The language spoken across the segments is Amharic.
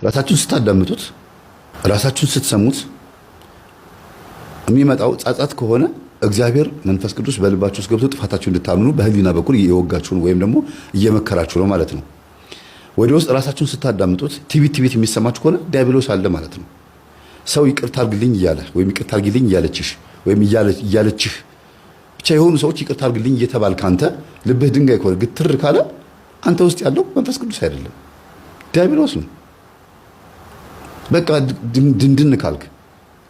ራሳችሁን ስታዳምጡት ራሳችሁን ስትሰሙት የሚመጣው ጻጻት ከሆነ እግዚአብሔር መንፈስ ቅዱስ በልባችሁ ውስጥ ገብቶ ጥፋታችሁን እንድታምኑ በህሊና በኩል እየወጋችሁ ነው ወይም ደግሞ እየመከራችሁ ነው ማለት ነው። ወደ ውስጥ ራሳችሁን ስታዳምጡት ቲቢት የሚሰማችሁ ከሆነ ዲያብሎስ አለ ማለት ነው። ሰው ይቅርታ አድርግልኝ እያለ ወይም ይቅርታ አድርግልኝ እያለችሽ ወይም እያለችህ ብቻ የሆኑ ሰዎች ይቅርታ አድርግልኝ እየተባልክ አንተ ልብህ ድንጋይ ከሆነ ግትር ካለ አንተ ውስጥ ያለው መንፈስ ቅዱስ አይደለም ዲያብሎስ ነው። በቃ ድንድን ካልክ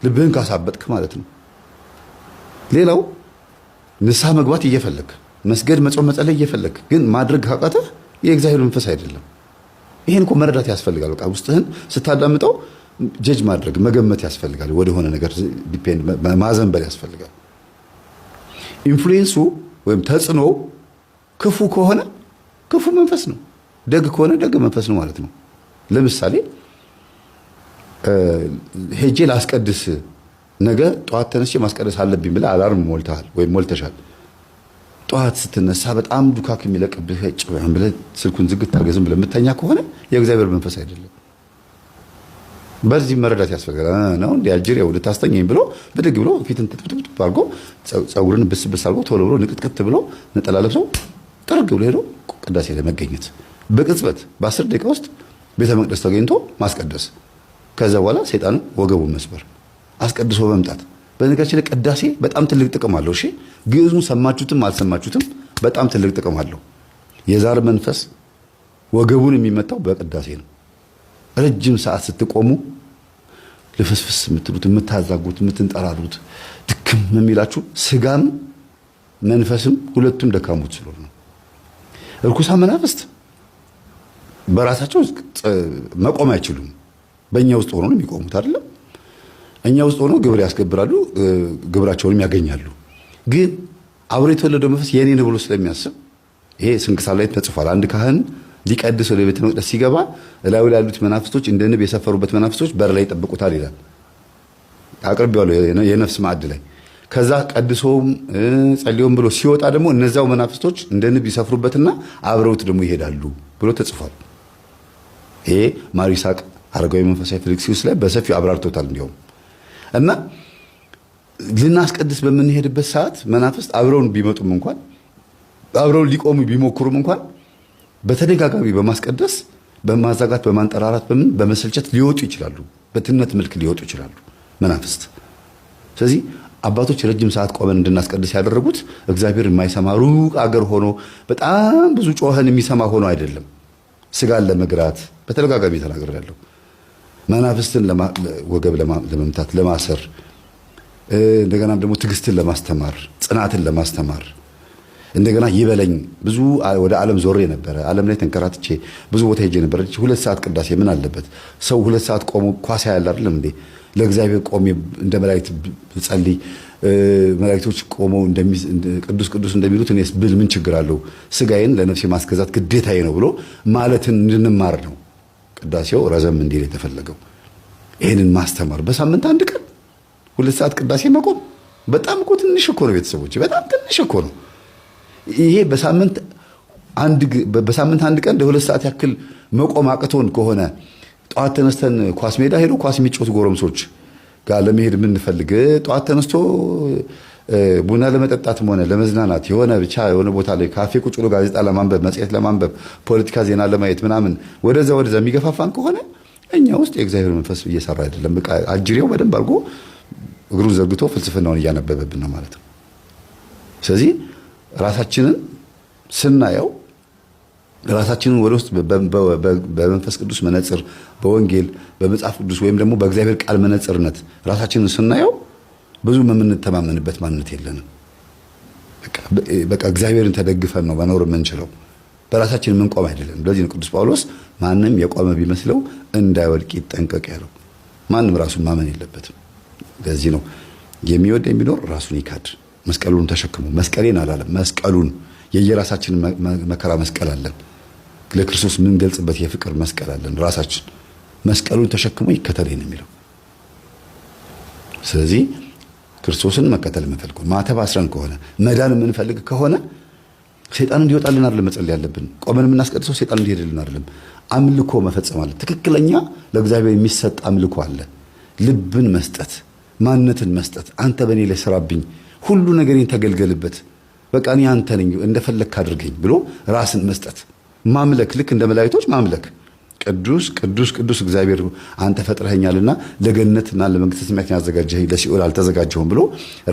ልብህን ካሳበጥክ ማለት ነው። ሌላው ንስሐ መግባት እየፈለክ መስገድ፣ መጾም፣ መጸለይ እየፈለክ ግን ማድረግ ካቃተህ የእግዚአብሔር መንፈስ አይደለም። ይሄን እኮ መረዳት ያስፈልጋል። በቃ ውስጥህን ስታዳምጠው ጀጅ ማድረግ መገመት ያስፈልጋል። ወደሆነ ነገር ዲፔንድ ማዘንበል ያስፈልጋል። ኢንፍሉዌንሱ ወይም ተጽዕኖ ክፉ ከሆነ ክፉ መንፈስ ነው፣ ደግ ከሆነ ደግ መንፈስ ነው ማለት ነው። ለምሳሌ ሄጄ ላስቀድስ ነገ ጠዋት ተነስቼ ማስቀደስ አለብኝ ብለህ አላርም ሞልተሃል ወይም ሞልተሻል። ጠዋት ስትነሳ በጣም ዱካክ የሚለቅብህ ጭብም ብለህ ስልኩን ዝግት አድርገህ ዝም ብለህ የምተኛ ከሆነ የእግዚአብሔር መንፈስ አይደለም። በዚህ መረዳት ያስፈልጋል። ነው እንደ አልጄሪያው ልታስተኛኝ ብሎ ብድግ ብሎ ፊትን ትጥብጥብ አድርጎ ፀጉርን ብስብስ አድርጎ ቶሎ ብሎ ንቅጥቅጥ ብሎ ነጠላ ለብሶ ጥርግ ብሎ ሄዶ ቅዳሴ ላይ መገኘት በቅጽበት በ10 ደቂቃ ውስጥ ቤተ መቅደስ ተገኝቶ ማስቀደስ። ከዛ በኋላ ሰይጣን ወገቡን መስበር አስቀድሶ መምጣት። በነገራችን ላይ ቅዳሴ በጣም ትልቅ ጥቅም አለው። እሺ ግዕዙን ሰማችሁትም አልሰማችሁትም በጣም ትልቅ ጥቅም አለው። የዛር መንፈስ ወገቡን የሚመታው በቅዳሴ ነው። ረጅም ሰዓት ስትቆሙ ልፍስፍስ የምትሉት የምታዛጉት የምትንጠራሩት ድክም የሚላችሁ ስጋም መንፈስም ሁለቱም ደካሞች ስለሆኑ ነው። እርኩሳን መናፍስት በራሳቸው መቆም አይችሉም። በእኛ ውስጥ ሆኖ ነው የሚቆሙት አይደለም። እኛ ውስጥ ሆኖ ግብር ያስገብራሉ፣ ግብራቸውንም ያገኛሉ። ግን አብሮ የተወለደው መንፈስ የኔ ነው ብሎ ስለሚያስብ ይሄ ስንክሳር ላይ ተጽፏል። አንድ ካህን ሊቀድስ ወደ ቤተ መቅደስ ሲገባ እላዩ ላይ ያሉት መናፍስቶች እንደ ንብ የሰፈሩበት መናፍስቶች በር ላይ ይጠብቁታል ይላል። አቅርቤዋለሁ የነፍስ ማዕድ ላይ። ከዛ ቀድሶም ጸልዮም ብሎ ሲወጣ ደግሞ እነዛው መናፍስቶች እንደ ንብ ይሰፍሩበትና አብረውት ደግሞ ይሄዳሉ ብሎ ተጽፏል። ይሄ ማር ይስሐቅ አረጋዊ መንፈሳዊ ፍልክስዩስ ላይ በሰፊው አብራርቶታል። እንዲያውም እና ልናስቀድስ በምንሄድበት ሰዓት መናፍስት አብረውን ቢመጡም እንኳን አብረውን ሊቆሙ ቢሞክሩም እንኳን በተደጋጋሚ በማስቀደስ በማዛጋት በማንጠራራት በመሰልቸት ሊወጡ ይችላሉ። በትነት መልክ ሊወጡ ይችላሉ መናፍስት። ስለዚህ አባቶች ረጅም ሰዓት ቆመን እንድናስቀድስ ያደረጉት እግዚአብሔር የማይሰማ ሩቅ አገር ሆኖ በጣም ብዙ ጮኸን የሚሰማ ሆኖ አይደለም። ስጋን ለመግራት በተደጋጋሚ ተናግሬያለሁ። መናፍስትን ወገብ ለመምታት ለማሰር፣ እንደገና ደግሞ ትዕግስትን ለማስተማር፣ ጽናትን ለማስተማር እንደገና ይበለኝ ብዙ ወደ ዓለም ዞሬ ነበረ። ዓለም ላይ ተንከራትቼ ብዙ ቦታ ሄጄ ነበር። 2 ሰዓት ቅዳሴ ምን አለበት? ሰው 2 ሰዓት ቆሞ ኳስ ያያል አይደለም እንዴ? ለእግዚአብሔር ቆሜ እንደ መላእክት ብጸልይ መላእክቶች ቆመው ቅዱስ ቅዱስ እንደሚሉት እኔስ ብል ምን ችግር አለው? ስጋዬን ለነፍሴ ማስገዛት ግዴታዬ ነው ብሎ ማለትን እንድንማር ነው ቅዳሴው ረዘም እንዲል የተፈለገው። ይሄንን ማስተማር በሳምንት አንድ ቀን 2 ሰዓት ቅዳሴ መቆም በጣም እኮ ትንሽ እኮ ነው ቤተሰቦች፣ በጣም ትንሽ እኮ ነው። ይሄ በሳምንት አንድ ቀን ለ2 ሰዓት ያክል መቆም አቅቶን ከሆነ ጠዋት ተነስተን ኳስ ሜዳ ሄዶ ኳስ የሚጫወቱ ጎረምሶች ጋር ለመሄድ የምንፈልግ ጠዋት ተነስቶ ቡና ለመጠጣትም ሆነ ለመዝናናት የሆነ ቦታ ላይ ካፌ ቁጭ ብሎ ጋዜጣ ለማንበብ መጽሔት ለማንበብ ፖለቲካ ዜና ለማየት ምናምን ወደዛ የሚገፋፋን ከሆነ እኛ ውስጥ የእግዚአብሔር መንፈስ እየሰራ አይደለም። በቃ አጅሬው በደንብ አድርጎ እግሩን ዘርግቶ ፍልስፍናውን እያነበበብን ነው ማለት ነው። ስለዚህ ራሳችንን ስናየው ራሳችንን ወደ ውስጥ በመንፈስ ቅዱስ መነጽር፣ በወንጌል በመጽሐፍ ቅዱስ ወይም ደግሞ በእግዚአብሔር ቃል መነጽርነት ራሳችንን ስናየው ብዙ የምንተማመንበት ማንነት የለንም። በቃ እግዚአብሔርን ተደግፈን ነው መኖር የምንችለው፣ በራሳችን የምንቆም አይደለም። ለዚህ ነው ቅዱስ ጳውሎስ ማንም የቆመ ቢመስለው እንዳይወድቅ ይጠንቀቅ ያለው። ማንም ራሱን ማመን የለበትም። ለዚህ ነው የሚወድ የሚኖር ራሱን ይካድ፣ መስቀሉን ተሸክሞ። መስቀሌን አላለም፣ መስቀሉን። የየራሳችን መከራ መስቀል አለን። ለክርስቶስ የምንገልጽበት የፍቅር መስቀል አለን። ራሳችን መስቀሉን ተሸክሞ ይከተለኝ ነው የሚለው። ስለዚህ ክርስቶስን መከተል የምንፈልግ ማተብ አስረን ከሆነ መዳን የምንፈልግ ከሆነ ሰይጣን እንዲወጣልን አይደለም መጸለይ ያለብን። ቆመን የምናስቀድሰው ሰይጣን እንዲሄድልን አይደለም። አምልኮ መፈጸም አለ። ትክክለኛ ለእግዚአብሔር የሚሰጥ አምልኮ አለ። ልብን መስጠት፣ ማንነትን መስጠት። አንተ በእኔ ላይ ስራብኝ፣ ሁሉ ነገሬን ተገልገልበት፣ በቃ እኔ አንተ ነኝ እንደፈለግክ አድርገኝ ብሎ ራስን መስጠት፣ ማምለክ። ልክ እንደ መላእክቶች ማምለክ። ቅዱስ ቅዱስ ቅዱስ እግዚአብሔር አንተ ፈጥረኸኛልና ለገነትና ለመንግሥተ ሰማያት ያዘጋጀኸኝ ለሲኦል አልተዘጋጀሁም ብሎ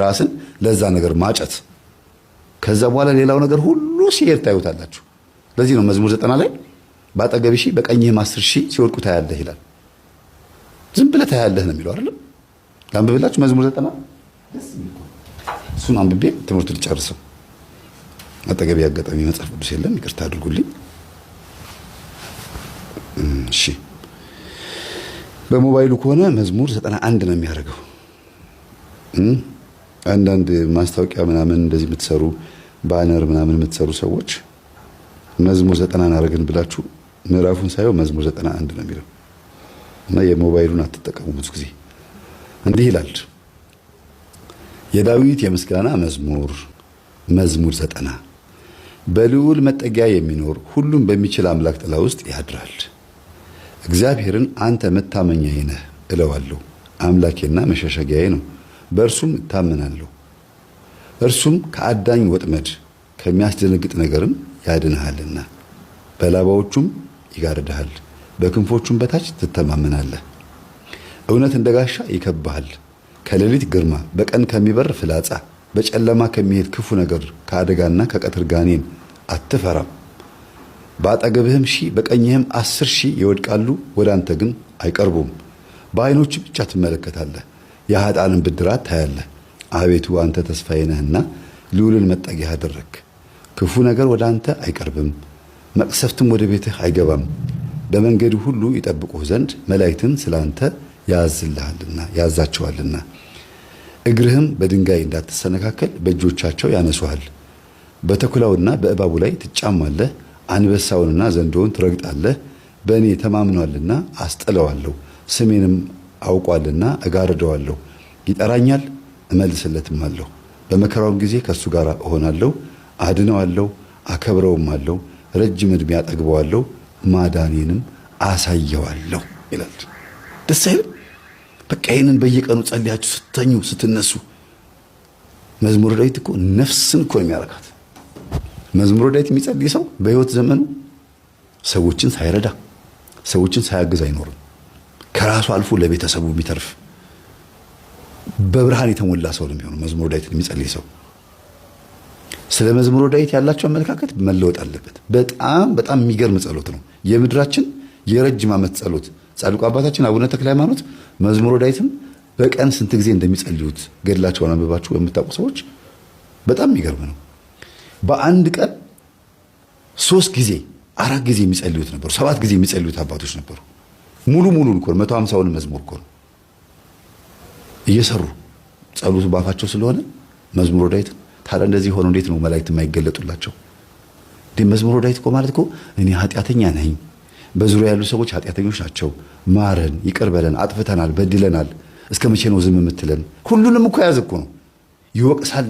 ራስን ለዛ ነገር ማጨት። ከዛ በኋላ ሌላው ነገር ሁሉ ሲሄድ ታዩታላችሁ። ለዚህ ነው መዝሙር 90 ላይ በአጠገብህ ሺህ በቀኝህም 10 ሺህ ሲወድቁ ታያለህ ይላል። ዝም ብለህ ታያለህ ነው የሚለው አይደል? ላንብብላችሁ መዝሙር 90 እሱን አንብቤ ትምህርቱ ልጨርሰው። አጠገቤ አጋጣሚ መጽሐፍ ቅዱስ የለም፣ ይቅርታ አድርጉልኝ። እሺ በሞባይሉ ከሆነ መዝሙር 91 ነው የሚያደርገው። አንዳንድ ማስታወቂያ ምናምን እንደዚህ የምትሰሩ ባነር ምናምን የምትሰሩ ሰዎች መዝሙር 90 አደረግን ብላችሁ ምዕራፉን ሳይሆን መዝሙር 91 ነው የሚለው እና የሞባይሉን አትጠቀሙ። ብዙ ጊዜ እንዲህ ይላል፣ የዳዊት የምስጋና መዝሙር መዝሙር 90 በልዑል መጠጊያ የሚኖር ሁሉም በሚችል አምላክ ጥላ ውስጥ ያድራል። እግዚአብሔርን አንተ መታመኛዬ ነህ እለዋለሁ። አምላኬና መሸሸጊያዬ ነው፣ በእርሱም እታመናለሁ። እርሱም ከአዳኝ ወጥመድ ከሚያስደነግጥ ነገርም ያድንሃልና በላባዎቹም ይጋርድሃል፣ በክንፎቹም በታች ትተማመናለህ። እውነት እንደ ጋሻ ይከብብሃል፣ ከሌሊት ግርማ፣ በቀን ከሚበር ፍላጻ፣ በጨለማ ከሚሄድ ክፉ ነገር፣ ከአደጋና ከቀትር ጋኔን አትፈራም። በአጠገብህም 1000 በቀኝህም 10,000 ይወድቃሉ፣ ወደ አንተ ግን አይቀርቡም። በዓይኖች ብቻ ትመለከታለህ፣ የኃጥአንን ብድራት ታያለህ። አቤቱ አንተ ተስፋዬ ነህና ልዑልን መጠጊያ አደረግክ። ክፉ ነገር ወደ አንተ አይቀርብም፣ መቅሰፍትም ወደ ቤትህ አይገባም። በመንገድ ሁሉ ይጠብቁህ ዘንድ መላእክትን ስለ አንተ ያዛቸዋልና እግርህም በድንጋይ እንዳትሰነካከል በእጆቻቸው ያነሱሃል። በተኩላውና በእባቡ ላይ ትጫማለህ፣ አንበሳውንና ዘንዶውን ትረግጣለህ። በእኔ ተማምኗልና አስጥለዋለሁ፣ ስሜንም አውቋልና እጋርደዋለሁ። ይጠራኛል እመልስለትም አለሁ። በመከራውም ጊዜ ከእሱ ጋር እሆናለሁ፣ አድነዋለሁ፣ አከብረውማለሁ። ረጅም ዕድሜ አጠግበዋለሁ፣ ማዳኔንም አሳየዋለሁ ይላል። ደስ አይልም? በቃ ይህንን በየቀኑ ጸልያችሁ ስተኙ ስትነሱ። መዝሙረ ዳዊት እኮ ነፍስን እኮ የሚያረካት። መዝሙረ ዳዊት የሚጸልይ ሰው በህይወት ዘመኑ ሰዎችን ሳይረዳ ሰዎችን ሳያግዝ አይኖርም። ከራሱ አልፎ ለቤተሰቡ የሚተርፍ በብርሃን የተሞላ ሰው ነው የሚሆነው መዝሙረ ዳዊትን የሚጸልይ ሰው። ስለ መዝሙረ ዳዊት ያላቸው አመለካከት መለወጥ አለበት። በጣም በጣም የሚገርም ጸሎት ነው። የምድራችን የረጅም ዓመት ጸሎት። ጻድቁ አባታችን አቡነ ተክለ ሃይማኖት መዝሙረ ዳዊትን በቀን ስንት ጊዜ እንደሚጸልዩት ገድላቸውን አንብባችሁ የምታውቁ ሰዎች በጣም የሚገርም ነው። በአንድ ቀን 3 ጊዜ 4 ጊዜ የሚጸልዩት ነበሩ። 7 ጊዜ የሚጸልዩት አባቶች ነበሩ። ሙሉን እኮ 150ውን መዝሙር እኮ ነው እየሰሩ ጸሎቱ ባፋቸው ስለሆነ መዝሙረ ዳዊት። ታዲያ እንደዚህ ሆኖ እንዴት ነው መላእክት የማይገለጡላቸው? መዝሙረ ዳዊት እኮ ማለት እኮ እኔ ኃጢአተኛ ነኝ፣ በዙሪያ ያሉ ሰዎች ኃጢአተኞች ናቸው፣ ማረን፣ ይቅር በለን፣ አጥፍተናል፣ በድለናል፣ እስከ መቼ ነው ዝም የምትለን? ሁሉንም እኮ ያዘ እኮ ነው። ይወቅሳል፣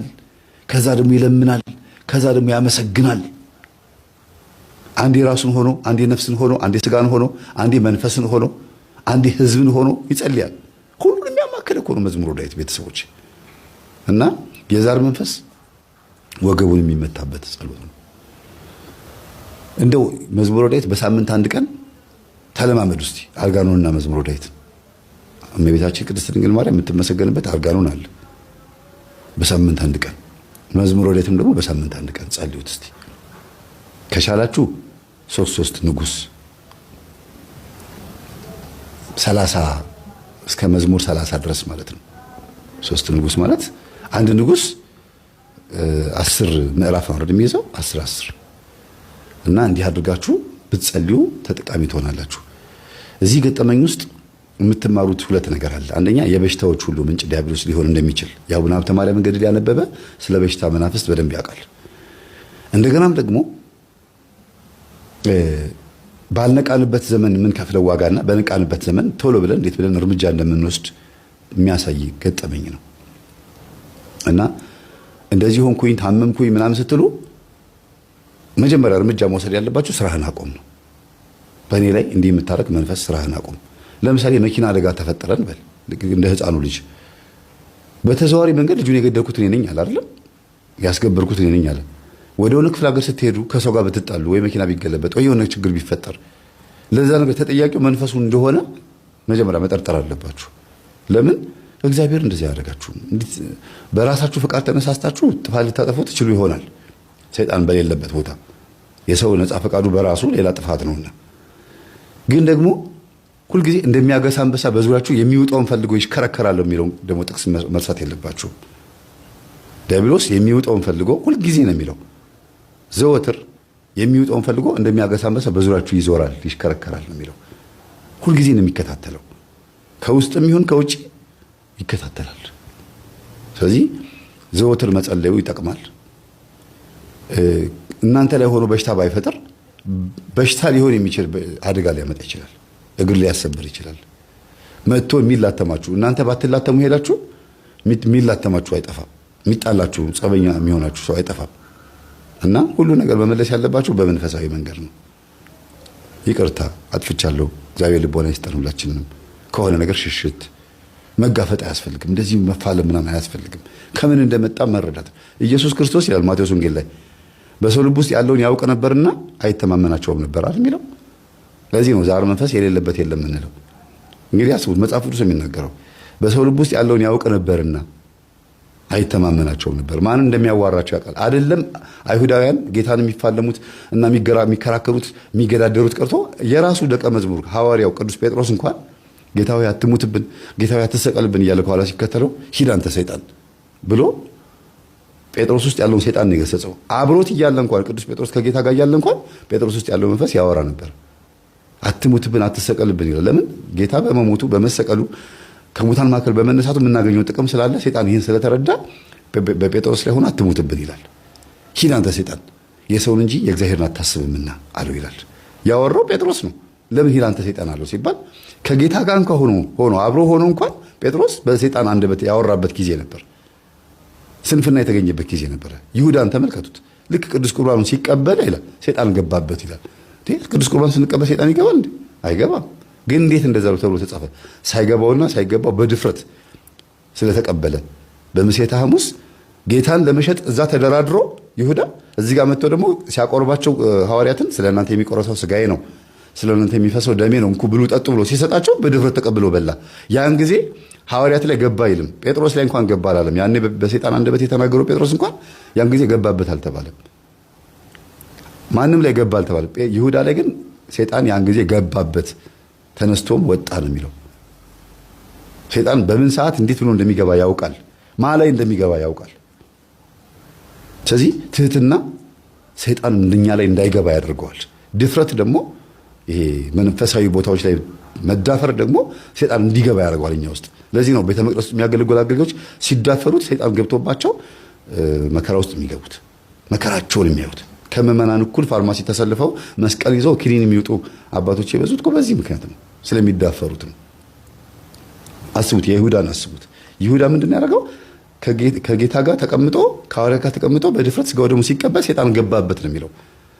ከዛ ደግሞ ይለምናል፣ ከዛ ደግሞ ያመሰግናል። አንዴ ራሱን ሆኖ፣ አንዴ ነፍስን ሆኖ፣ አንዴ ስጋን ሆኖ፣ አንዴ መንፈስን ሆኖ፣ አንዴ ህዝብን ሆኖ ይጸልያል። ሁሉንም ያማከለ እኮ ነው መዝሙረ ዳዊት ቤተሰቦች። እና የዛር መንፈስ ወገቡን የሚመታበት ጸሎት ነው። እንደው መዝሙረ ዳዊት በሳምንት አንድ ቀን ተለማመዱ እስቲ። አርጋኖንና መዝሙረ ዳዊት እመቤታችን ቅድስት ድንግል ማርያም የምትመሰገንበት አርጋኖን አለ በሳምንት አንድ ቀን። መዝሙረ ዳዊትም ደግሞ በሳምንት አንድ ቀን ጸልዩት እስቲ። ከቻላችሁ 3 ንጉስ 30 እስከ መዝሙር 30 ድረስ ማለት ነው። 3 ንጉስ ማለት አንድ ንጉስ 10 ምዕራፍ ነው አይደል የሚይዘው? 10 እና እንዲህ አድርጋችሁ ብትጸልዩ ተጠቃሚ ትሆናላችሁ። እዚህ ገጠመኝ ውስጥ የምትማሩት 2 ነገር አለ። አንደኛ የበሽታዎች ሁሉ ምንጭ ዲያብሎስ ሊሆን እንደሚችል የአቡነ ሀብተ ማርያም ገድል ያነበበ ስለ በሽታ መናፍስት በደንብ ያውቃል። እንደገናም ደግሞ ባልነቃንበት ዘመን የምንከፍለው ዋጋና በነቃንበት ዘመን ቶሎ ብለን እንዴት ብለን እርምጃ እንደምንወስድ የሚያሳይ ገጠመኝ ነው። እና እንደዚህ ሆንኩኝ ታመምኩኝ ምናምን ስትሉ መጀመሪያ እርምጃ መውሰድ ያለባችሁ ስራህን አቁም ነው። በእኔ ላይ እንዲህ የምታረግ መንፈስ ስራህን አቁም። ለምሳሌ መኪና አደጋ ተፈጠረን በል፣ እንደ ህፃኑ ልጅ በተዘዋዋሪ መንገድ ልጁን የገደልኩት እኔ ነኝ አለ አይደለም፣ ያስገበርኩት እኔ ነኝ አለ። ወደ ሆነ ክፍለ ሀገር ስትሄዱ ከሰው ጋር ብትጣሉ ወይ መኪና ቢገለበጥ ወይ የሆነ ችግር ቢፈጠር ለዛ ነገር ተጠያቂው መንፈሱ እንደሆነ መጀመሪያ መጠርጠር አለባችሁ። ለምን እግዚአብሔር እንደዚህ ያደርጋችሁ? በራሳችሁ ፍቃድ ተነሳስታችሁ ጥፋት ልታጠፉ ትችሉ ይሆናል። ሰይጣን በሌለበት ቦታ የሰው ነፃ ፈቃዱ በራሱ ሌላ ጥፋት ነውና፣ ግን ደግሞ ሁልጊዜ እንደሚያገሳ አንበሳ በዙሪያችሁ የሚውጣውን ፈልጎ ይሽከረከራል የሚለው ደግሞ ጥቅስ መርሳት የለባችሁ። ዲያብሎስ የሚውጣውን ፈልጎ ሁልጊዜ ነው የሚለው፣ ዘወትር የሚውጣውን ፈልጎ እንደሚያገሳ አንበሳ በዙሪያችሁ ይዞራል ይሽከረከራል ነው የሚለው። ሁልጊዜ ነው የሚከታተለው፣ ከውስጥም ይሁን ከውጭ ይከታተላል። ስለዚህ ዘወትር መጸለዩ ይጠቅማል። እናንተ ላይ ሆኖ በሽታ ባይፈጠር በሽታ ሊሆን የሚችል አደጋ ሊያመጣ ይችላል። እግር ሊያሰብር ይችላል። መጥቶ የሚላተማችሁ እናንተ ባትላተሙ ሄዳችሁ የሚላተማችሁ አይጠፋም። የሚጣላችሁ ጸበኛ የሚሆናችሁ ሰው አይጠፋም። እና ሁሉ ነገር መመለስ ያለባችሁ በመንፈሳዊ መንገድ ነው። ይቅርታ አጥፍቻለሁ፣ እግዚአብሔር ልቦና ይስጠን ሁላችንም። ከሆነ ነገር ሽሽት መጋፈጥ አያስፈልግም። እንደዚህ መፋለም ምናምን አያስፈልግም። ከምን እንደመጣ መረዳት። ኢየሱስ ክርስቶስ ይላል ማቴዎስ ወንጌል ላይ በሰው ልብ ውስጥ ያለውን ያውቅ ነበርና አይተማመናቸውም ነበር አይደል የሚለው። ለዚህ ነው ዛር መንፈስ የሌለበት የለም እንለው። እንግዲህ አስቡት፣ መጽሐፍ ቅዱስ የሚናገረው በሰው ልብ ውስጥ ያለውን ያውቅ ነበርና አይተማመናቸውም ነበር። ማን እንደሚያዋራቸው ያውቃል። አይደለም አይሁዳውያን ጌታን የሚፋለሙት እና የሚከራከሩት የሚገዳደሩት ቀርቶ የራሱ ደቀ መዝሙር ሐዋርያው ቅዱስ ጴጥሮስ እንኳን ጌታዊ አትሙትብን፣ ጌታዊ አትሰቀልብን እያለ ከኋላ ሲከተለው ሂድ አንተ ሰይጣን ብሎ ጴጥሮስ ውስጥ ያለውን ሰይጣን ነው የገሰጸው። አብሮት እያለ እንኳን ቅዱስ ጴጥሮስ ከጌታ ጋር እያለ እንኳን ጴጥሮስ ውስጥ ያለው መንፈስ ያወራ ነበር። አትሙትብን፣ አትሰቀልብን ይላል። ለምን? ጌታ በመሞቱ በመሰቀሉ ከሙታን መካከል በመነሳቱ የምናገኘው ጥቅም ስላለ ሰይጣን ይህን ስለተረዳ በጴጥሮስ ላይ ሆኖ አትሙትብን ይላል። ሂድ አንተ ሰይጣን የሰውን እንጂ የእግዚአብሔርን አታስብምና አለው ይላል። ያወራው ጴጥሮስ ነው። ለምን ሂድ አንተ ሰይጣን አለው ሲባል ከጌታ ጋር እንኳን ሆኖ አብሮ ሆኖ እንኳን ጴጥሮስ በሰይጣን አንደበት ያወራበት ጊዜ ነበር። ስንፍና የተገኘበት ጊዜ ነበር። ይሁዳን ተመልከቱት። ልክ ቅዱስ ቁርባኑን ሲቀበል ይላል ሰይጣን ገባበት ይላል። ቅዱስ ቁርባን ስንቀበል ሰይጣን ይገባል እንዴ? አይገባም። ግን እንዴት እንደዛ ነው ተብሎ ተጻፈ? ሳይገባውና ሳይገባው በድፍረት ስለተቀበለ በምሴተ ሐሙስ ጌታን ለመሸጥ እዛ ተደራድሮ ይሁዳ እዚህ ጋር መጥቶ ደግሞ ሲያቆርባቸው ሐዋርያትን ስለ እናንተ የሚቆረሰው ስጋዬ ነው፣ ስለ እናንተ የሚፈሰው ደሜ ነው፣ እንኩ ብሉ ጠጡ ብሎ ሲሰጣቸው በድፍረት ተቀብሎ በላ። ያን ጊዜ ሐዋርያት ላይ ገባ አይልም፣ ጴጥሮስ ላይ እንኳን ገባ አላለም። ያኔ በሰይጣን አንደበት የተናገረው ጴጥሮስ እንኳን ያን ጊዜ ገባበት አልተባለም። ማንም ላይ ገባ አልተባለም። ይሁዳ ላይ ግን ሰይጣን ያን ጊዜ ገባበት፣ ተነስቶም ወጣ ነው የሚለው። ሰይጣን በምን ሰዓት እንዴት ብሎ እንደሚገባ ያውቃል፣ ማ ላይ እንደሚገባ ያውቃል። ስለዚህ ትህትና ሰይጣን እኛ ላይ እንዳይገባ ያደርገዋል። ድፍረት ደግሞ ይሄ መንፈሳዊ ቦታዎች ላይ መዳፈር ደግሞ ሰይጣን እንዲገባ ያደርገዋል እኛ ውስጥ። ለዚህ ነው ቤተ መቅደስ የሚያገለግሉ አገልጋዮች ሲዳፈሩት ሰይጣን ገብቶባቸው መከራ ውስጥ የሚገቡት፣ መከራቸውን የሚያዩት። ከምዕመናን እኩል ፋርማሲ ተሰልፈው መስቀል ይዘው ኪኒን የሚውጡ አባቶች የበዙት እኮ በዚህ ምክንያት ነው፣ ስለሚዳፈሩት ነው። አስቡት፣ የይሁዳን አስቡት። ይሁዳ ምንድን ያደረገው? ከጌታ ጋር ተቀምጦ ከሐዋርያት ጋር ተቀምጦ በድፍረት ስጋው ደግሞ ሲቀበል ሰይጣን ገባበት ነው የሚለው።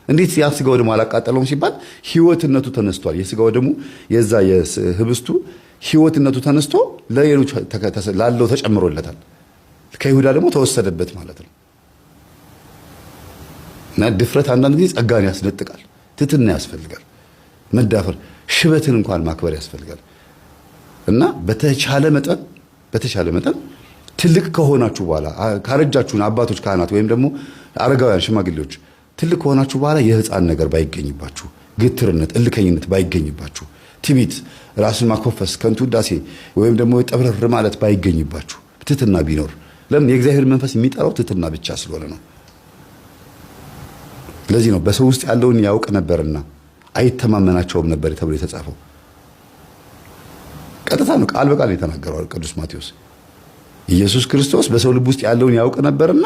እንዴት ያ ስጋው ደግሞ አላቃጠለውም ሲባል ህይወትነቱ ተነስቷል። የስጋው ደግሞ የዛ የህብስቱ ህይወትነቱ ተነስቶ ለሌሎች ላለው ተጨምሮለታል። ከይሁዳ ደግሞ ተወሰደበት ማለት ነው። እና ድፍረት አንዳንድ ጊዜ ጸጋን ያስነጥቃል። ትህትና ያስፈልጋል። መዳፈር ሽበትን እንኳን ማክበር ያስፈልጋል። እና በተቻለ መጠን ትልቅ ከሆናችሁ በኋላ ካረጃችሁን አባቶች፣ ካህናት ወይም ደግሞ አረጋውያን ሽማግሌዎች ትልቅ ከሆናችሁ በኋላ የህፃን ነገር ባይገኝባችሁ፣ ግትርነት፣ እልከኝነት ባይገኝባችሁ፣ ትዕቢት፣ ራስን ማኮፈስ፣ ከንቱ ውዳሴ ወይም ደግሞ ጠብረር ማለት ባይገኝባችሁ ትህትና ቢኖር። ለምን? የእግዚአብሔር መንፈስ የሚጠራው ትህትና ብቻ ስለሆነ ነው። ለዚህ ነው በሰው ውስጥ ያለውን ያውቅ ነበርና አይተማመናቸውም ነበር ተብሎ የተጻፈው። ቀጥታ ነው፣ ቃል በቃል የተናገረው ቅዱስ ማቴዎስ። ኢየሱስ ክርስቶስ በሰው ልብ ውስጥ ያለውን ያውቅ ነበርና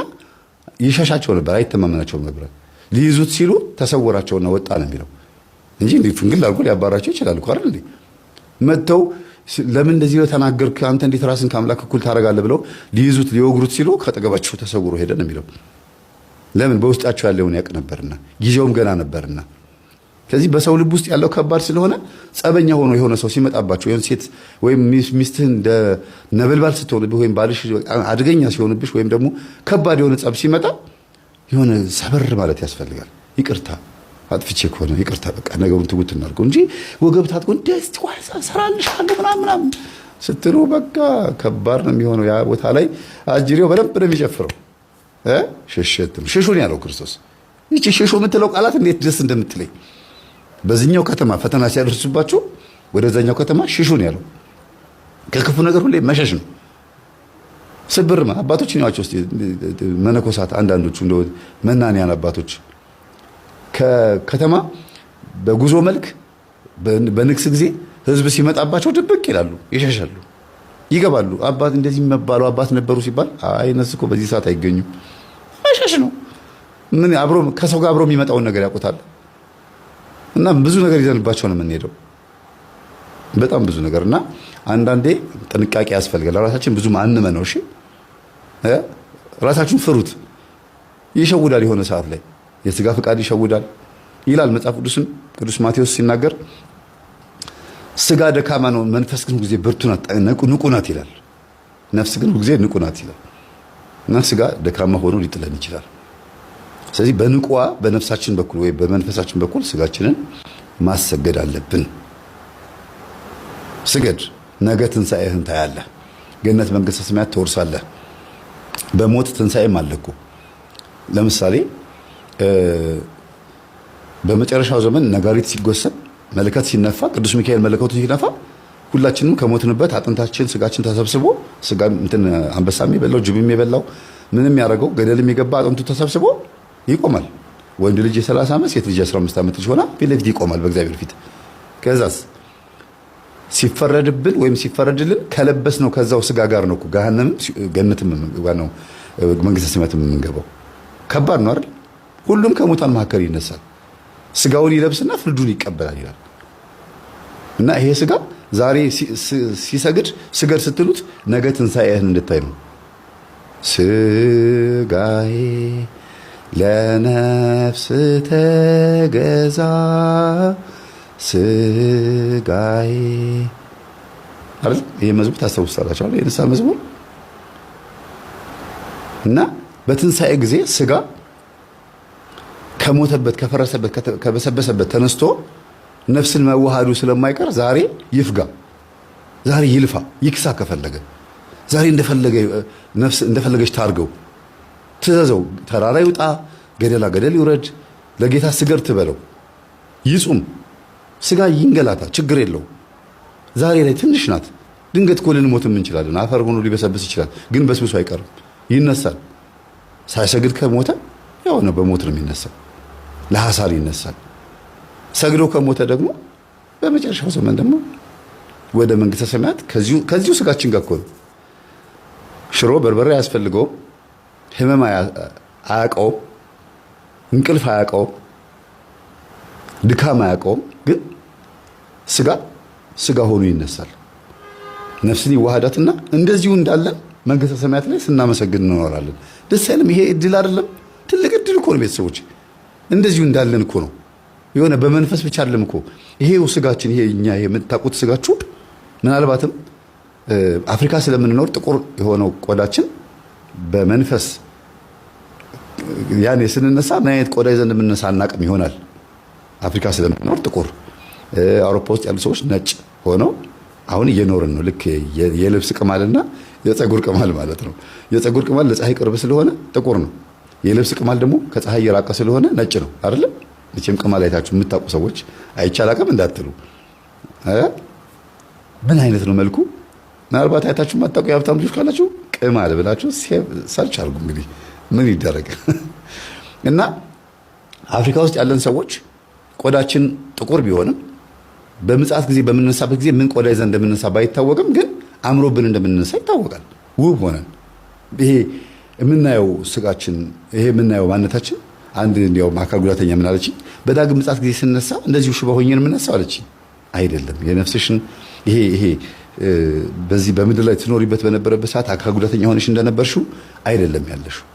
ይሸሻቸው ነበር፣ አይተማመናቸውም ነበር። ሊይዙት ሲሉ ተሰወራቸውና ወጣ ነው የሚለው እንጂ እንዴ ፍንግል አድርጎ ሊያባራቸው ይችላል እኮ አይደል እንዴ? መተው ለምን እንደዚህ ነው ተናገርክ፣ አንተ እንዴት ራስን ከአምላክ እኩል ታደርጋለህ ብለው ሊይዙት ሊወግሩት ሲሉ ከጠገባቸው ተሰውሮ ሄደ ነው የሚለው። ለምን? በውስጣቸው ያለውን ያውቅ ነበርና ጊዜውም ገና ነበርና። ስለዚህ በሰው ልብ ውስጥ ያለው ከባድ ስለሆነ ጸበኛ ሆኖ የሆነ ሰው ሲመጣባቸው የሆነ ሴት ወይም ሚስትህን እንደ ነበልባል ስትሆንብህ ወይም ባልሽ አደገኛ ሲሆንብሽ ወይም ደግሞ ከባድ የሆነ ጸብ ሲመጣ የሆነ ሰበር ማለት ያስፈልጋል። ይቅርታ አጥፍቼ ከሆነ ይቅርታ፣ በቃ ነገሩን ትጉት እናድርገው እንጂ ወገብ ታጥቆ እንደዚህ ዋሳ ሰራልሻለሁ ምናምን ስትሉ በቃ ከባድ ነው የሚሆነው። ያ ቦታ ላይ አጅሬው በደንብ ነው የሚጨፍረው። ሽሽትም ሽሹን ያለው ክርስቶስ። ይቺ ሽሹ የምትለው ቃላት እንዴት ደስ እንደምትለኝ። በዚህኛው ከተማ ፈተና ሲያደርሱባችሁ ወደዛኛው ከተማ ሽሹን ያለው ከክፉ ነገር ሁሌ መሸሽ ነው። ስብርማ አባቶችን ያዋቸው እስቲ መነኮሳት፣ አንዳንዶቹ እንደው መናንያን አባቶች ከከተማ በጉዞ መልክ በንግስ ጊዜ ህዝብ ሲመጣባቸው ድብቅ ይላሉ፣ ይሸሻሉ፣ ይገባሉ። አባት እንደዚህ የሚባሉ አባት ነበሩ ሲባል አይ እነሱ እኮ በዚህ ሰዓት አይገኙም። መሸሽ ነው። ምን አብሮ ከሰው ጋር አብሮ የሚመጣውን ነገር ያውቁታል። እና ብዙ ነገር ይዘንባቸው ነው የምንሄደው፣ በጣም ብዙ ነገር። እና አንዳንዴ ጥንቃቄ ያስፈልጋል። ራሳችን ብዙ አንመነው። እሺ ራሳችሁን ፍሩት። ይሸውዳል፣ የሆነ ሰዓት ላይ የስጋ ፍቃድ ይሸውዳል ይላል መጽሐፍ ቅዱስም። ቅዱስ ማቴዎስ ሲናገር ስጋ ደካማ ነው፣ መንፈስ ግን ሁልጊዜ ብርቱ ናት፣ ንቁ ናት ይላል። ነፍስ ግን ሁልጊዜ ንቁ ናት ይላል። እና ስጋ ደካማ ሆኖ ሊጥለን ይችላል። ስለዚህ በንቋ በነፍሳችን በኩል ወይ በመንፈሳችን በኩል ስጋችንን ማሰገድ አለብን። ስገድ፣ ነገ ትንሣኤህን ታያለህ። ገነት መንግሥተ ሰማያት ትወርሳለህ። በሞት ትንሣኤም አለ እኮ። ለምሳሌ በመጨረሻው ዘመን ነጋሪት ሲጎሰም መለከት ሲነፋ፣ ቅዱስ ሚካኤል መለከቱ ሲነፋ ሁላችንም ከሞትንበት አጥንታችን ስጋችን ተሰብስቦ ስጋ እንትን አንበሳም የበላው ጅብም የበላው ምንም ያደረገው ገደልም የገባ አጥንቱ ተሰብስቦ ይቆማል። ወንድ ልጅ የ30 ዓመት ሴት ልጅ 15 ዓመት ልጅ ሆና ፊት ለፊት ይቆማል በእግዚአብሔር ፊት። ከዛስ ሲፈረድብን ወይም ሲፈረድልን ከለበስ ነው ከዛው ስጋ ጋር ነው ገሃነም ገነትም ነው መንግስተ ሰማያት የምንገባው። ከባድ ነው አይደል? ሁሉም ከሙታን መካከል ይነሳል፣ ስጋውን ይለብስና ፍርዱን ይቀበላል ይላል። እና ይሄ ስጋ ዛሬ ሲሰግድ ስገድ ስትሉት ነገ ትንሣኤህን እንድታይ ነው። ስጋዬ ለነፍስ ተገዛ፣ ስጋዬ አይደል? ይሄ መዝሙር ታስታውሳላችሁ አይደል? የንስሐ መዝሙር። እና በትንሣኤ ጊዜ ስጋ ከሞተበት ከፈረሰበት ከበሰበሰበት ተነስቶ ነፍስን መዋሃዱ ስለማይቀር ዛሬ ይፍጋ፣ ዛሬ ይልፋ፣ ይክሳ። ከፈለገ ዛሬ ነፍስ እንደፈለገች ታርገው፣ ትዘዘው። ተራራ ይውጣ፣ ገደላ ገደል ይውረድ፣ ለጌታ ስገድ ትበለው፣ ይጹም። ስጋ ይንገላታ፣ ችግር የለው። ዛሬ ላይ ትንሽ ናት። ድንገት እኮ ልንሞትም እንችላለን። አፈር ሆኖ ሊበሰብስ ይችላል፣ ግን በስብሶ አይቀርም፣ ይነሳል። ሳይሰግድ ከሞተ ያው ነው፣ በሞት ነው የሚነሳው፣ ለሐሳር ይነሳል። ሰግዶ ከሞተ ደግሞ በመጨረሻው ዘመን ደግሞ ወደ መንግስተ ሰማያት ከዚሁ ስጋችን ጋር እኮ ነው። ሽሮ በርበሬ አያስፈልገውም፣ ህመም አያውቀውም፣ እንቅልፍ አያውቀውም፣ ድካም አያውቀውም። ግን ስጋ ሆኖ ይነሳል። ነፍስን ይዋሃዳትና እንደዚሁ እንዳለን መንግስተ ሰማያት ላይ ስናመሰግን እንኖራለን። ደስ አይልም? ይሄ እድል አይደለም? ትልቅ እድል እኮ ነው ቤተሰቦች። እንደዚሁ እንዳለን እኮ ነው። የሆነ በመንፈስ ብቻ አይደለም እኮ ይሄው ስጋችን። ይሄ እኛ የምታውቁት ስጋችሁ ምናልባትም አፍሪካ ስለምንኖር ጥቁር የሆነው ቆዳችን በመንፈስ ያኔ ስንነሳ ምን አይነት ቆዳ ይዘን እንደምንነሳ አናቅም ይሆናል። አፍሪካ ስለምንኖር ጥቁር፣ አውሮፓ ውስጥ ያሉ ሰዎች ነጭ ሆነው አሁን እየኖርን ነው። ልክ የልብስ ቅማልና የፀጉር ቅማል ማለት ነው። የፀጉር ቅማል ለፀሐይ ቅርብ ስለሆነ ጥቁር ነው። የልብስ ቅማል ደግሞ ከፀሐይ የራቀ ስለሆነ ነጭ ነው አይደል? መቼም ቅማል አይታችሁ የምታውቁ ሰዎች አይቻላቅም እንዳትሉ። ምን አይነት ነው መልኩ? ምናልባት አይታችሁ የማታውቁ የሀብታም ልጆች ካላችሁ ቅማል ብላችሁ ሰርች አድርጉ። እንግዲህ ምን ይደረግ እና አፍሪካ ውስጥ ያለን ሰዎች ቆዳችን ጥቁር ቢሆንም በምጽአት ጊዜ በምንነሳበት ጊዜ ምን ቆዳ ይዘን እንደምንነሳ ባይታወቅም ግን አምሮብን እንደምንነሳ ይታወቃል። ውብ ሆነን ይሄ የምናየው ስጋችን፣ ይሄ የምናየው ማንነታችን። አንድ እንዲያውም አካል ጉዳተኛ ምን አለችኝ፣ በዳግም ምጽአት ጊዜ ስነሳ እንደዚሁ ሽባ ሆኜ ነው የምነሳው አለችኝ። አይደለም፣ የነፍስሽን ይሄ በዚህ በምድር ላይ ትኖሪበት በነበረበት ሰዓት አካል ጉዳተኛ ሆነሽ እንደነበርሽው አይደለም ያለሽው።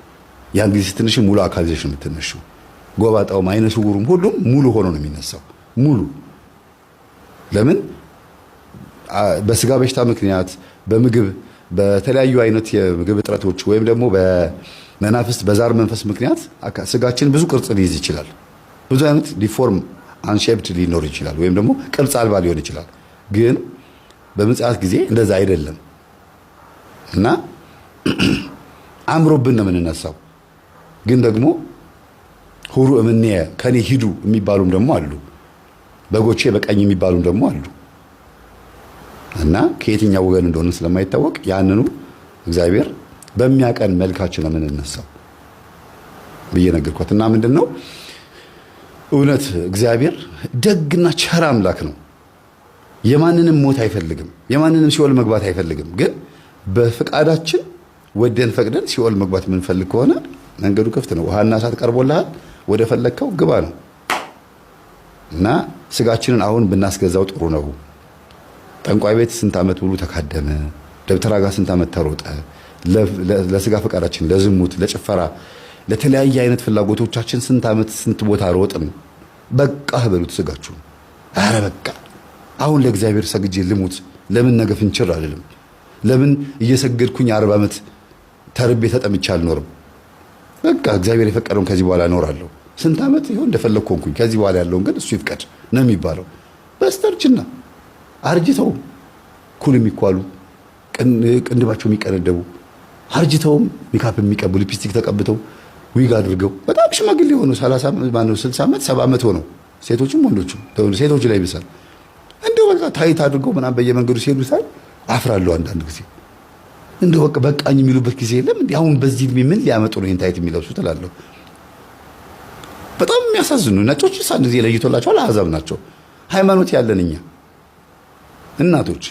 ያን ጊዜ ስትነሺ ሙሉ አካል ይዘሽ ነው የምትነሺው። ጎባጣውም አይነ ስውሩም ሁሉም ሙሉ ሆኖ ነው የሚነሳው። ሙሉ ለምን በስጋ በሽታ ምክንያት በምግብ በተለያዩ አይነት የምግብ እጥረቶች ወይም ደግሞ በመናፍስት በዛር መንፈስ ምክንያት ስጋችን ብዙ ቅርጽ ሊይዝ ይችላል። ብዙ አይነት ዲፎርም አንሼፕድ ሊኖር ይችላል፣ ወይም ደግሞ ቅርጽ አልባ ሊሆን ይችላል። ግን በምጽአት ጊዜ እንደዛ አይደለም እና አምሮብን ነው የምንነሳው። ግን ደግሞ ሁሩ እምኔ ከኔ ሂዱ የሚባሉም ደግሞ አሉ። በጎቼ በቀኝ የሚባሉም ደግሞ አሉ እና ከየትኛው ወገን እንደሆነ ስለማይታወቅ ያንኑ እግዚአብሔር በሚያቀን መልካችን ነው የምንነሳው ብዬ ነገርኳት። እና ምንድነው እውነት እግዚአብሔር ደግና ቸር አምላክ ነው። የማንንም ሞት አይፈልግም፣ የማንንም ሲኦል መግባት አይፈልግም። ግን በፍቃዳችን ወደን ፈቅደን ሲኦል መግባት የምንፈልግ ከሆነ መንገዱ ክፍት ነው። ውሃና እሳት ቀርቦልሃል፣ ወደ ፈለግከው ግባ ነው እና ስጋችንን አሁን ብናስገዛው ጥሩ ነው። ጠንቋይ ቤት ስንት ዓመት ሙሉ ተካደመ፣ ደብተራ ጋር ስንት ዓመት ተሮጠ፣ ለስጋ ፈቃዳችን፣ ለዝሙት፣ ለጭፈራ፣ ለተለያየ አይነት ፍላጎቶቻችን ስንት ዓመት ስንት ቦታ ሮጥን። በቃ በሉት ስጋችሁ። አረ በቃ አሁን ለእግዚአብሔር ሰግጄ ልሙት። ለምን ነገ ፍንችር አልልም? ለምን እየሰገድኩኝ 40 ዓመት ተርቤ ተጠምቼ አልኖርም? በቃ እግዚአብሔር የፈቀደውን ከዚህ በኋላ እኖራለሁ። ስንት ዓመት ይሁን እንደፈለግኩ ሆንኩኝ። ከዚህ በኋላ ያለውን ግን እሱ ይፍቀድ ነው የሚባለው። በስተርጅና አርጅተው ኩል የሚኳሉ ቅንድባቸው የሚቀነደቡ አርጅተውም ሜካፕ የሚቀቡ ሊፕስቲክ ተቀብተው ዊግ አድርገው በጣም ሽማግሌ ሆነው 30 ማነው 60 ዓመት 70 ዓመት ሆነው ሴቶችም ወንዶችም ሴቶች ላይ ይብሳል እንደው በቃ ታይት አድርገው ምናምን በየመንገዱ ሲሄዱ ሳይ አፍራለሁ። አንዳንድ ጊዜ እንደው በቃ በቃኝ የሚሉበት ጊዜ የለም እንዴ? አሁን በዚህ እድሜ ምን ሊያመጡ ነው ይሄን ታይት የሚለብሱት እላለሁ። በጣም የሚያሳዝኑ ነጮች አንድ ጊዜ ለይቶላቸዋል። አሕዛብ ናቸው። ሃይማኖት ያለን እኛ እናቶች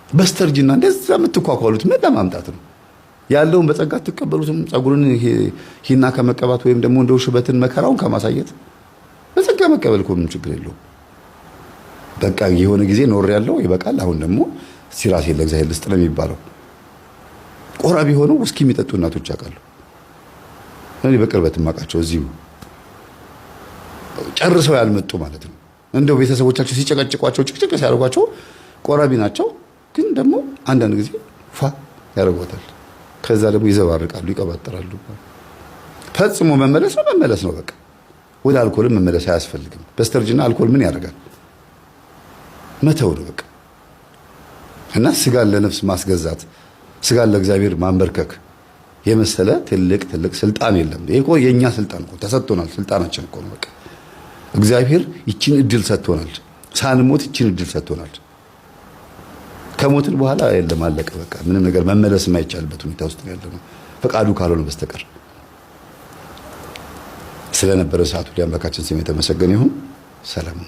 በስተርጅና እንደዛ የምትኳኳሉት ምን ለማምጣት ነው? ያለውን በጸጋ ትቀበሉትም። ጸጉርን ሂና ከመቀባት ወይም ደግሞ እንደው ሽበትን መከራውን ከማሳየት በጸጋ መቀበል እኮ ምንም ችግር የለውም። በቃ የሆነ ጊዜ ኖር ያለው ይበቃል። አሁን ደግሞ ሲራሴን ለእግዚአብሔር ልስጥ ነው የሚባለው። ቆራቢ ሆነው ውስኪ የሚጠጡ እናቶች አውቃለሁ እኔ በቅርበት የማውቃቸው እዚሁ ጨርሰው ያልመጡ ማለት ነው። እንደው ቤተሰቦቻቸው ሲጨቀጭቋቸው ጭቅጭቅ ሲያደርጓቸው ቆራቢ ናቸው፣ ግን ደግሞ አንዳንድ ጊዜ ፋ ያደርጓታል። ከዛ ደግሞ ይዘባርቃሉ፣ ይቀባጠራሉ። ፈጽሞ መመለስ ነው በቃ። ወደ አልኮልም መመለስ አያስፈልግም። በስተርጅና አልኮል ምን ያደርጋል? መተው ነው በቃ። እና ስጋን ለነፍስ ማስገዛት፣ ስጋን ለእግዚአብሔር ማንበርከክ የመሰለ ትልቅ ስልጣን የለም። ይሄ እኮ የኛ ስልጣን እኮ ተሰጥቶናል። ስልጣናችን እኮ ነው በቃ። እግዚአብሔር ይችን እድል ሰጥቶናል። ሳንሞት ይችን እድል ሰጥቶናል። ከሞትን በኋላ የለም አለቀ በቃ። ምንም ነገር መመለስ የማይቻልበት ሁኔታ ውስጥ ነው ያለነው ፈቃዱ ካልሆነ በስተቀር። ስለነበረ ሰዓቱ አምላካችን ስም የተመሰገነ ይሁን። ሰላም።